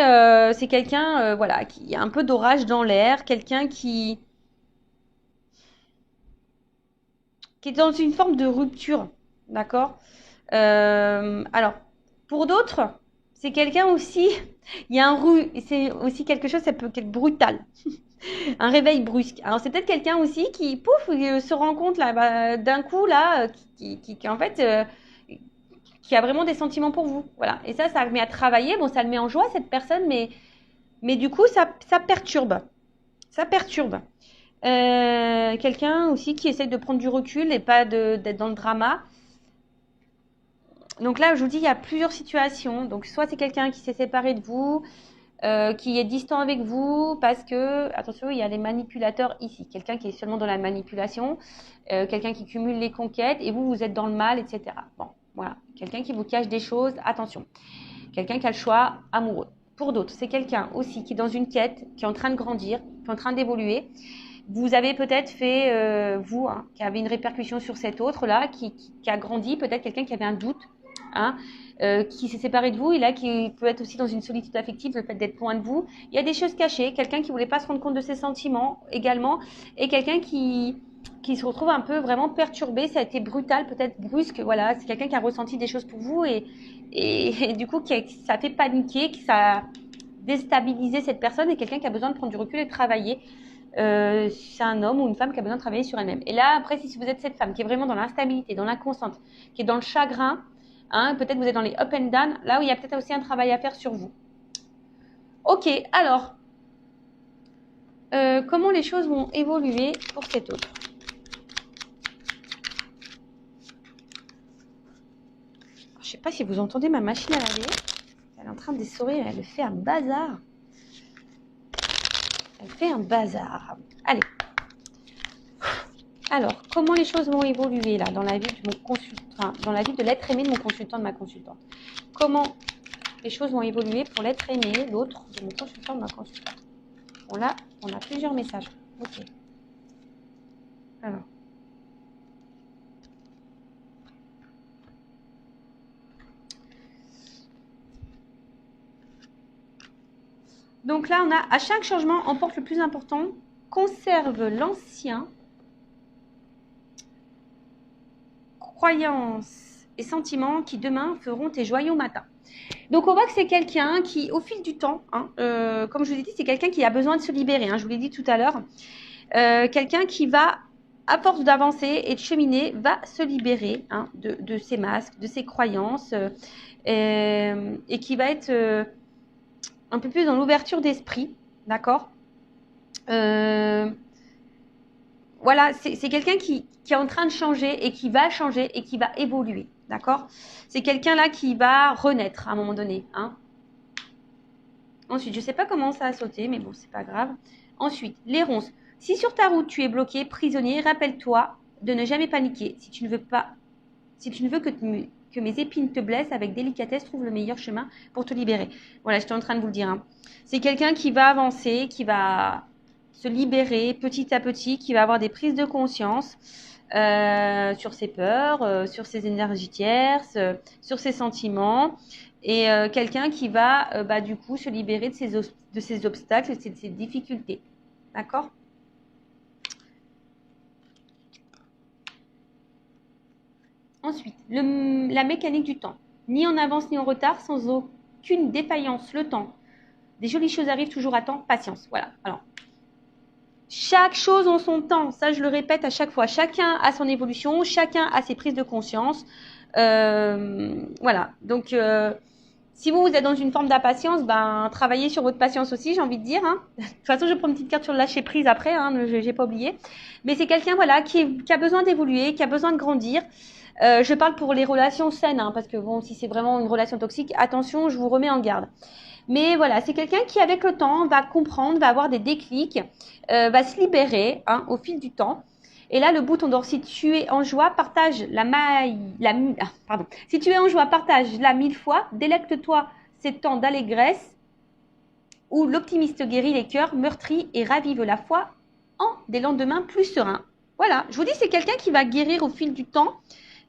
c'est quelqu'un voilà, qui a un peu d'orage dans l'air, quelqu'un qui est dans une forme de rupture. D'accord alors, pour d'autres, c'est quelqu'un aussi, il y a c'est aussi quelque chose, ça peut être brutal. Un réveil brusque. Alors, c'est peut-être quelqu'un aussi qui, pouf, se rend compte là, d'un coup, là, qui en fait, qui a vraiment des sentiments pour vous. Voilà. Et ça le met à travailler. Bon, ça le met en joie, cette personne, mais du coup, ça perturbe. Ça perturbe. Quelqu'un aussi qui essaie de prendre du recul et pas d'être dans le drama. Donc là, je vous dis, il y a plusieurs situations. Donc, soit c'est quelqu'un qui s'est séparé de vous, qui est distant avec vous, parce que, attention, il y a les manipulateurs ici. Quelqu'un qui est seulement dans la manipulation, quelqu'un qui cumule les conquêtes, et vous êtes dans le mal, etc. Bon, voilà. Quelqu'un qui vous cache des choses, attention. Quelqu'un qui a le choix amoureux. Pour d'autres, c'est quelqu'un aussi qui est dans une quête, qui est en train de grandir, qui est en train d'évoluer. Vous avez peut-être fait, vous, hein, qui avez une répercussion sur cet autre-là, qui a grandi, peut-être quelqu'un qui avait un doute, hein, qui s'est séparé de vous et là qui peut être aussi dans une solitude affective, le fait d'être loin de vous. Il y a des choses cachées, quelqu'un qui voulait pas se rendre compte de ses sentiments également, et quelqu'un qui se retrouve un peu vraiment perturbé. Ça a été brutal, peut-être brusque. Voilà, c'est quelqu'un qui a ressenti des choses pour vous et du coup ça a fait paniquer, que ça a déstabilisé cette personne, et quelqu'un qui a besoin de prendre du recul et de travailler. C'est un homme ou une femme qui a besoin de travailler sur elle-même. Et là, après, si vous êtes cette femme qui est vraiment dans l'instabilité, dans l'inconstante, qui est dans le chagrin, hein, peut-être vous êtes dans les up and down, là où il y a peut-être aussi un travail à faire sur vous. Ok, alors, comment les choses vont évoluer pour cet autre? Je ne sais pas si vous entendez ma machine à laver. Elle est en train d'essorer, elle fait un bazar. Elle fait un bazar. Allez. Alors, comment les choses vont évoluer là dans la vie de mon consultant, dans la vie de l'être aimé de mon consultant, de ma consultante? Comment les choses vont évoluer pour l'être aimé, l'autre de mon consultant, de ma consultante? Bon là, on a plusieurs messages. Ok. Alors. Donc là, on a à chaque changement, emporte le plus important, conserve l'ancien, croyances et sentiments qui demain feront tes joyaux matins. Donc on voit que c'est quelqu'un qui, au fil du temps, comme je vous ai dit, c'est quelqu'un qui a besoin de se libérer, je vous l'ai dit tout à l'heure, quelqu'un qui va, à force d'avancer et de cheminer, va se libérer de ses masques, de ses croyances, et qui va être un peu plus dans l'ouverture d'esprit, d'accord. Voilà, c'est quelqu'un qui est en train de changer et qui va changer et qui va évoluer, d'accord. C'est quelqu'un là qui va renaître à un moment donné. Ensuite, je ne sais pas comment ça a sauté, mais bon, c'est pas grave. Ensuite, les ronces. Si sur ta route tu es bloqué, prisonnier, rappelle-toi de ne jamais paniquer. Si tu ne veux que mes épines te blessent, avec délicatesse, trouve le meilleur chemin pour te libérer. Voilà, j'étais en train de vous le dire. C'est quelqu'un qui va avancer, qui va se libérer petit à petit, qui va avoir des prises de conscience sur ses peurs, sur ses énergies tierces, sur ses sentiments, et quelqu'un qui va du coup se libérer de ses obstacles, de ses difficultés. D'accord ? Ensuite, la mécanique du temps. Ni en avance ni en retard, sans aucune défaillance. Le temps. Des jolies choses arrivent toujours à temps. Patience. Voilà. Alors, chaque chose en son temps. Ça, je le répète à chaque fois. Chacun a son évolution. Chacun a ses prises de conscience. Voilà. Donc, si vous êtes dans une forme d'impatience, travaillez sur votre patience aussi, j'ai envie de dire. De toute façon, je prends une petite carte sur le lâcher prise après. Je n'ai pas oublié. Mais c'est quelqu'un qui a besoin d'évoluer, qui a besoin de grandir. Je parle pour les relations saines, parce que bon, si c'est vraiment une relation toxique, attention, je vous remets en garde. Mais voilà, c'est quelqu'un qui, avec le temps, va comprendre, va avoir des déclics, va se libérer au fil du temps. Et là, le bouton d'or, si tu es en joie, partage si tu es en joie, partage-la 1000 fois, délecte-toi ces temps d'allégresse où l'optimiste guérit les cœurs meurtris et ravive la foi en des lendemains plus sereins. Voilà, je vous dis, c'est quelqu'un qui va guérir au fil du temps,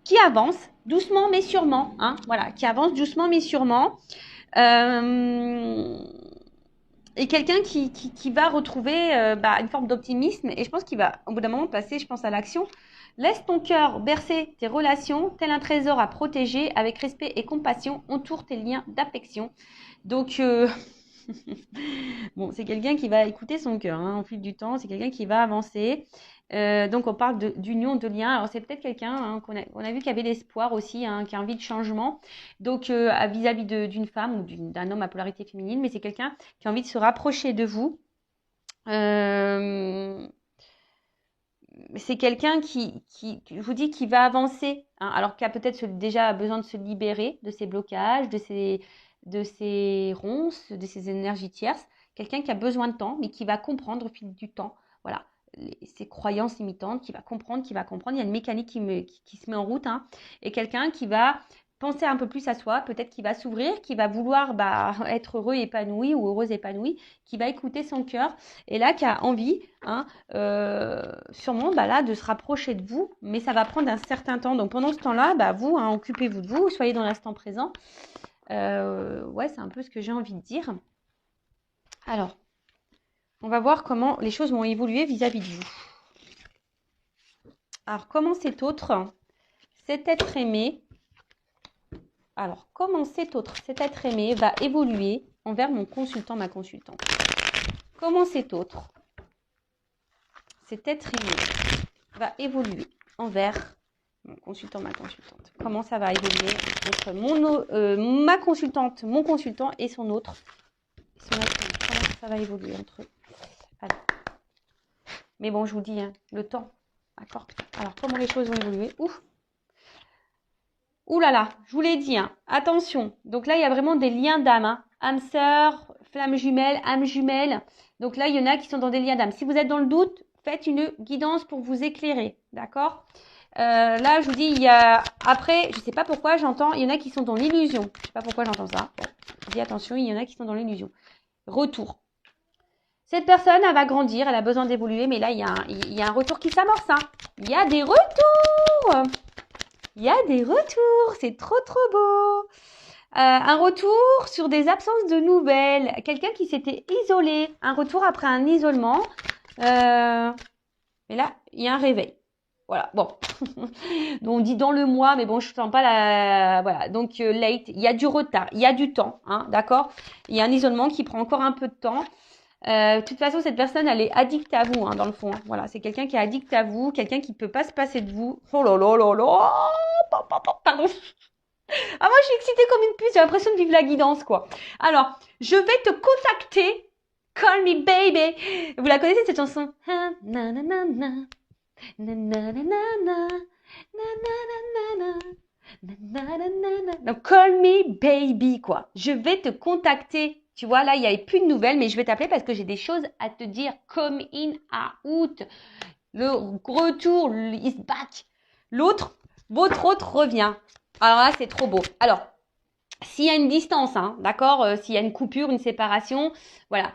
qui avance doucement mais sûrement, voilà, qui avance doucement mais sûrement, et quelqu'un qui va retrouver une forme d'optimisme, et je pense qu'il va au bout d'un moment passer, je pense, à l'action. Laisse ton cœur bercer tes relations, tel un trésor à protéger, avec respect et compassion, entoure tes liens d'affection. Donc, bon, c'est quelqu'un qui va écouter son cœur au fil du temps, c'est quelqu'un qui va avancer. Donc on parle d'union, de lien. Alors c'est peut-être quelqu'un qu'on a vu qui avait l'espoir aussi, qui a envie de changement, donc vis-à-vis d'une femme ou d'un homme à polarité féminine, mais c'est quelqu'un qui a envie de se rapprocher de vous. C'est quelqu'un qui, je vous dis, qui va avancer, alors qui a peut-être déjà besoin de se libérer de ses blocages, de ses ronces, de ses énergies tierces. Quelqu'un qui a besoin de temps, mais qui va comprendre au fil du temps. Voilà. Ses croyances limitantes, qui va comprendre. Il y a une mécanique qui se met en route, et quelqu'un qui va penser un peu plus à soi, peut-être qu'il va s'ouvrir, qui va vouloir être heureux épanoui ou heureuse épanouie, qui va écouter son cœur, et là qui a envie, sûrement là de se rapprocher de vous, mais ça va prendre un certain temps. Donc pendant ce temps-là, vous, occupez-vous de vous, soyez dans l'instant présent. Ouais, c'est un peu ce que j'ai envie de dire. Alors, on va voir comment les choses vont évoluer vis-à-vis de vous. Alors, comment cet être aimé, va évoluer envers mon consultant, ma consultante? Comment cet être aimé va évoluer envers mon consultant, ma consultante? Comment ça va évoluer entre ma consultante, mon consultant et son autre? Comment ça va évoluer entre eux? Alors. Mais bon, je vous dis, le temps. D'accord? Alors, comment les choses vont évoluer? Ouh là là, je vous l'ai dit, attention. Donc là, il y a vraiment des liens d'âme. Âme sœur, flamme jumelle, âme jumelle. Donc là, il y en a qui sont dans des liens d'âme. Si vous êtes dans le doute, faites une guidance pour vous éclairer. D'accord? Là, je vous dis, il y a... Après, je ne sais pas pourquoi, j'entends, il y en a qui sont dans l'illusion. Je ne sais pas pourquoi j'entends ça. Bon, je dis attention, il y en a qui sont dans l'illusion. Retour. Cette personne, elle va grandir, elle a besoin d'évoluer, mais là, il y a un retour qui s'amorce. Il y a des retours. C'est trop, trop beau. Un retour sur des absences de nouvelles. Quelqu'un qui s'était isolé. Un retour après un isolement. Et là, il y a un réveil. Voilà, bon. Donc, on dit dans le mois, mais bon, je ne sens pas la... Voilà, donc late, il y a du retard, il y a du temps, hein, d'accord? Il y a un isolement qui prend encore un peu de temps. De toute façon, cette personne, elle est addicte à vous, hein, dans le fond. Hein. Voilà, c'est quelqu'un qui est addict à vous, quelqu'un qui ne peut pas se passer de vous. Oh là là là là. Pardon. Ah, moi, je suis excitée comme une puce. J'ai l'impression de vivre la guidance, quoi. Alors, je vais te contacter. Call me baby. Vous la connaissez, cette chanson? Donc, call me baby, quoi. Je vais te contacter. Tu vois, là, il n'y avait plus de nouvelles, mais je vais t'appeler parce que j'ai des choses à te dire. Come in, out. Le retour is back. Votre autre revient. Alors là, c'est trop beau. Alors, s'il y a une distance, hein, d'accord, s'il y a une coupure, une séparation, voilà.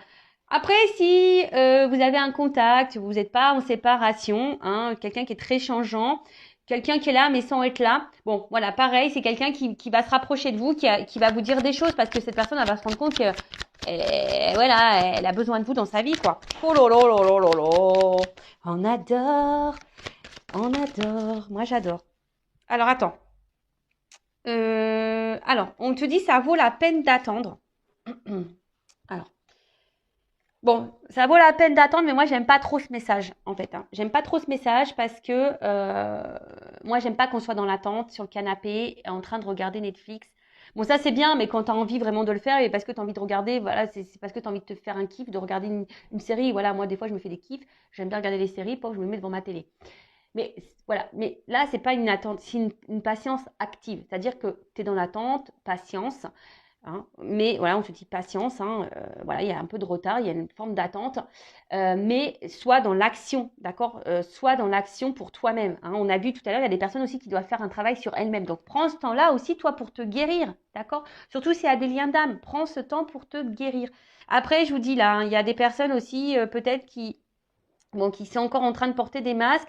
Après, si vous avez un contact, vous n'êtes pas en séparation, hein, quelqu'un qui est très changeant, quelqu'un qui est là mais sans être là, bon, voilà, pareil, c'est quelqu'un qui va se rapprocher de vous, qui va vous dire des choses parce que cette personne, elle va se rendre compte que voilà, elle a besoin de vous dans sa vie, quoi. Oh là là là là là là. On adore. Moi, j'adore. Alors, attends. Alors, on te dit ça vaut la peine d'attendre. Alors, bon, ça vaut la peine d'attendre, mais moi, j'aime pas trop ce message, en fait. Hein. J'aime pas trop ce message parce que moi, j'aime pas qu'on soit dans l'attente, sur le canapé, en train de regarder Netflix. Bon, ça, c'est bien, mais quand tu as envie vraiment de le faire et parce que tu as envie de regarder, voilà, c'est parce que tu as envie de te faire un kiff, de regarder une série. Voilà, moi, des fois, je me fais des kiffs. J'aime bien regarder les séries, pas que je me mets devant ma télé. Mais voilà, mais là, c'est pas une attente, c'est une patience active. C'est-à-dire que tu es dans l'attente, patience. Hein, mais voilà, on te dit patience. Hein, voilà, il y a un peu de retard, il y a une forme d'attente. Mais sois dans l'action, d'accord, sois dans l'action pour toi-même. Hein. On a vu tout à l'heure, il y a des personnes aussi qui doivent faire un travail sur elles-mêmes. Donc, prends ce temps-là aussi, toi, pour te guérir, d'accord. Surtout s'il y a des liens d'âme, prends ce temps pour te guérir. Après, je vous dis là, hein, il y a des personnes aussi, peut-être qui sont encore en train de porter des masques.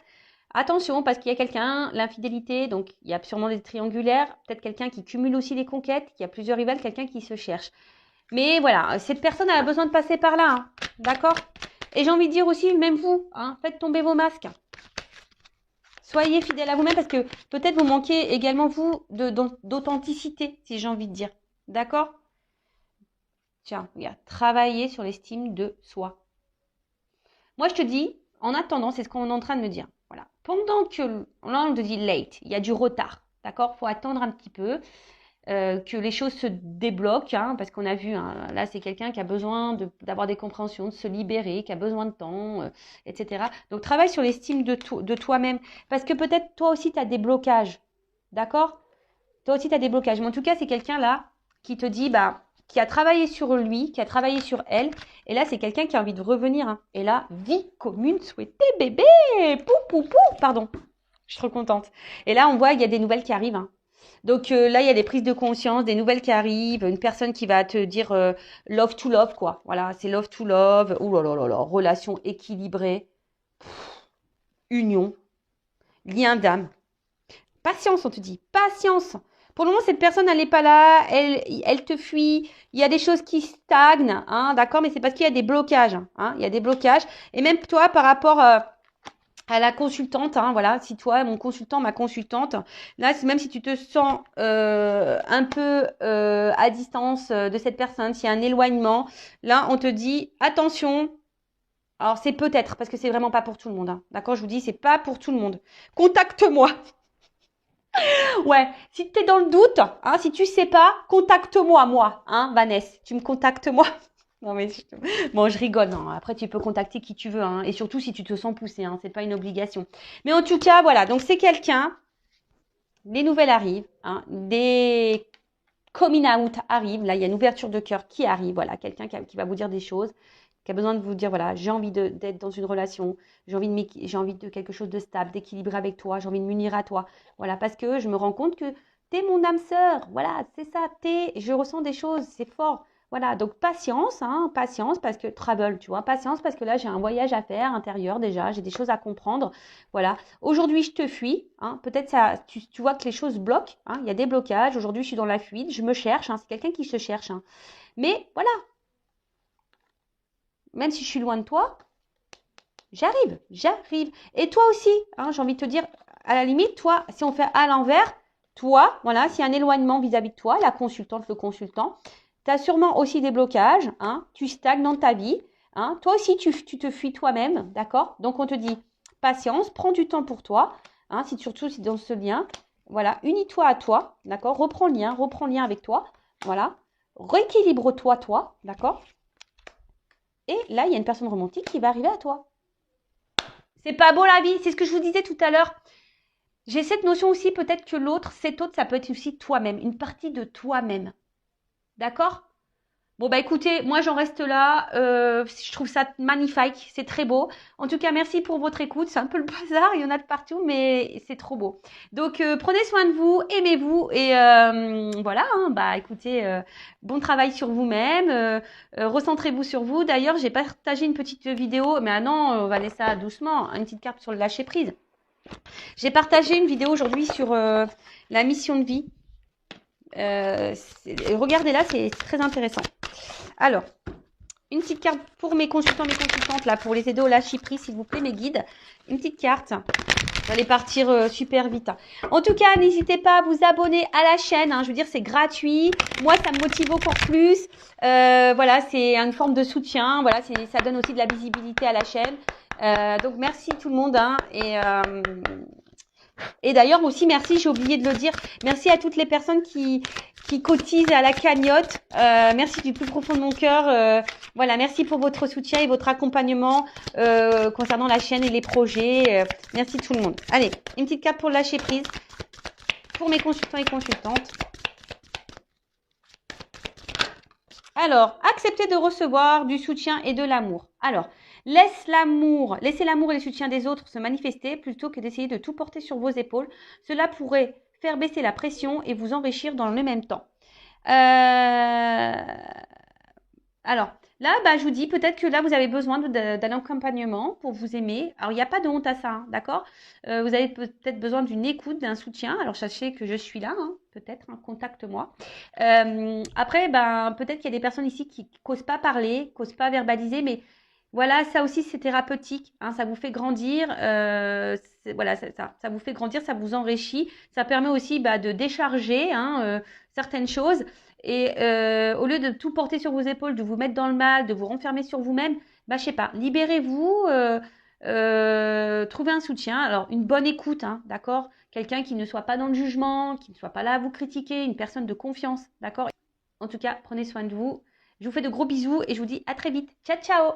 Attention, parce qu'il y a quelqu'un, l'infidélité, donc il y a sûrement des triangulaires, peut-être quelqu'un qui cumule aussi les conquêtes, il y a plusieurs rivales, quelqu'un qui se cherche. Mais voilà, cette personne elle a besoin de passer par là, hein, d'accord. Et j'ai envie de dire aussi, même vous, hein, faites tomber vos masques. Soyez fidèles à vous-même parce que peut-être vous manquez également, vous, d'authenticité, si j'ai envie de dire. D'accord. Tiens, regarde, travailler sur l'estime de soi. Moi, je te dis, en attendant, c'est ce qu'on est en train de me dire. Voilà. Pendant que, là, on te dit late, il y a du retard, d'accord. Il faut attendre un petit peu que les choses se débloquent, hein, parce qu'on a vu, hein, là, c'est quelqu'un qui a besoin d'avoir des compréhensions, de se libérer, qui a besoin de temps, etc. Donc, travaille sur l'estime de toi-même, parce que peut-être toi aussi, tu as des blocages, d'accord. Toi aussi, tu as des blocages. Mais en tout cas, c'est quelqu'un là qui te dit, bah, qui a travaillé sur lui, qui a travaillé sur elle. Et là, c'est quelqu'un qui a envie de revenir. Hein. Et là, vie commune souhaitée, bébé. Pou, pou, pou. Pardon. Je suis trop contente. Et là, on voit qu'il y a des nouvelles qui arrivent. Hein. Donc là, il y a des prises de conscience, des nouvelles qui arrivent. Une personne qui va te dire love to love, quoi. Voilà, c'est love to love. Ouh là là là là. Relation équilibrée. Union. Lien d'âme. Patience, on te dit. Patience. Pour le moment, cette personne, elle n'est pas là, elle te fuit, il y a des choses qui stagnent, hein, d'accord, mais c'est parce qu'il y a des blocages, hein, il y a des blocages. Et même toi, par rapport à la consultante, hein, voilà, si toi, mon consultant, ma consultante, là, même si tu te sens un peu à distance de cette personne, s'il y a un éloignement, là, on te dit, attention. Alors, c'est peut-être, parce que c'est vraiment pas pour tout le monde, hein, d'accord, je vous dis, c'est pas pour tout le monde. Contacte-moi. Ouais, si tu es dans le doute, hein, si tu sais pas, contacte-moi, moi, hein, Vanessa. Tu me contactes, moi. Non, mais bon, je rigole. Hein. Après, tu peux contacter qui tu veux, hein, et surtout si tu te sens poussé, hein, c'est pas une obligation. Mais en tout cas, voilà. Donc, c'est quelqu'un. Les nouvelles arrivent, hein, des coming out arrivent. Là, il y a une ouverture de cœur qui arrive. Voilà, quelqu'un qui va vous dire des choses, qui a besoin de vous dire, voilà, j'ai envie d'être dans une relation, j'ai envie de quelque chose de stable, d'équilibré avec toi, j'ai envie de m'unir à toi. Voilà, parce que je me rends compte que t'es mon âme sœur. Voilà, c'est ça, je ressens des choses, c'est fort. Voilà, donc patience, hein, patience parce que travel, tu vois, patience parce que là j'ai un voyage à faire intérieur déjà, j'ai des choses à comprendre. Voilà, aujourd'hui je te fuis, hein, peut-être ça, tu vois que les choses bloquent, hein, il y a des blocages. Aujourd'hui je suis dans la fuite, je me cherche, hein, c'est quelqu'un qui se cherche, hein. Mais voilà, même si je suis loin de toi, j'arrive, j'arrive. Et toi aussi, hein, j'ai envie de te dire, à la limite, toi, si on fait à l'envers, toi, voilà, s'il y a un éloignement vis-à-vis de toi, la consultante, le consultant, tu as sûrement aussi des blocages, hein, tu stagnes dans ta vie, hein, toi aussi, tu te fuis toi-même, d'accord? Donc, on te dit, patience, prends du temps pour toi, hein, surtout si dans ce lien, voilà, unis-toi à toi, d'accord? Reprends le lien avec toi, voilà, rééquilibre-toi, toi, d'accord? Et là, il y a une personne romantique qui va arriver à toi. C'est pas beau la vie, c'est ce que je vous disais tout à l'heure. J'ai cette notion aussi, peut-être que l'autre, cet autre, ça peut être aussi toi-même, une partie de toi-même. D'accord? Bon, bah écoutez, moi j'en reste là. Je trouve ça magnifique, c'est très beau. En tout cas, merci pour votre écoute. C'est un peu le bazar, il y en a de partout, mais c'est trop beau. Donc, prenez soin de vous, aimez-vous et voilà. Hein, bah écoutez, bon travail sur vous-même. Recentrez-vous sur vous. D'ailleurs, j'ai partagé une petite vidéo, mais ah non, on va laisser ça doucement. Une petite carte sur le lâcher prise. J'ai partagé une vidéo aujourd'hui sur la mission de vie. Regardez-là, c'est très intéressant. Alors, une petite carte pour mes consultants, mes consultantes, là, pour les aider au lâcher prise, s'il vous plaît, mes guides. Une petite carte. Vous allez partir super vite. En tout cas, n'hésitez pas à vous abonner à la chaîne. Hein, je veux dire, c'est gratuit. Moi, ça me motive encore plus. Voilà, c'est une forme de soutien. Voilà, ça donne aussi de la visibilité à la chaîne. Donc, merci tout le monde. Hein, et d'ailleurs aussi, merci, j'ai oublié de le dire, merci à toutes les personnes qui cotisent à la cagnotte. Merci du plus profond de mon cœur. Voilà, merci pour votre soutien et votre accompagnement concernant la chaîne et les projets. Merci tout le monde. Allez, une petite carte pour lâcher prise pour mes consultants et consultantes. Alors, accepter de recevoir du soutien et de l'amour. Alors, laissez l'amour et le soutien des autres se manifester plutôt que d'essayer de tout porter sur vos épaules. Cela pourrait faire baisser la pression et vous enrichir dans le même temps. Alors, là, bah, je vous dis, peut-être que là, vous avez besoin d'un accompagnement pour vous aimer. Alors, il n'y a pas de honte à ça, hein, d'accord? Vous avez peut-être besoin d'une écoute, d'un soutien. Alors, sachez que je suis là, hein, peut-être, hein, contacte-moi. Après, ben, peut-être qu'il y a des personnes ici qui n'osent pas parler, qui n'osent pas verbaliser, mais voilà, ça aussi, c'est thérapeutique, hein, ça vous fait grandir. Voilà, ça vous fait grandir, ça vous enrichit. Ça permet aussi bah, de décharger hein, certaines choses. Et au lieu de tout porter sur vos épaules, de vous mettre dans le mal, de vous renfermer sur vous-même, bah, je sais pas, libérez-vous, trouvez un soutien. Alors, une bonne écoute, hein, d'accord? Quelqu'un qui ne soit pas dans le jugement, qui ne soit pas là à vous critiquer, une personne de confiance, d'accord? En tout cas, prenez soin de vous. Je vous fais de gros bisous et je vous dis à très vite. Ciao, ciao!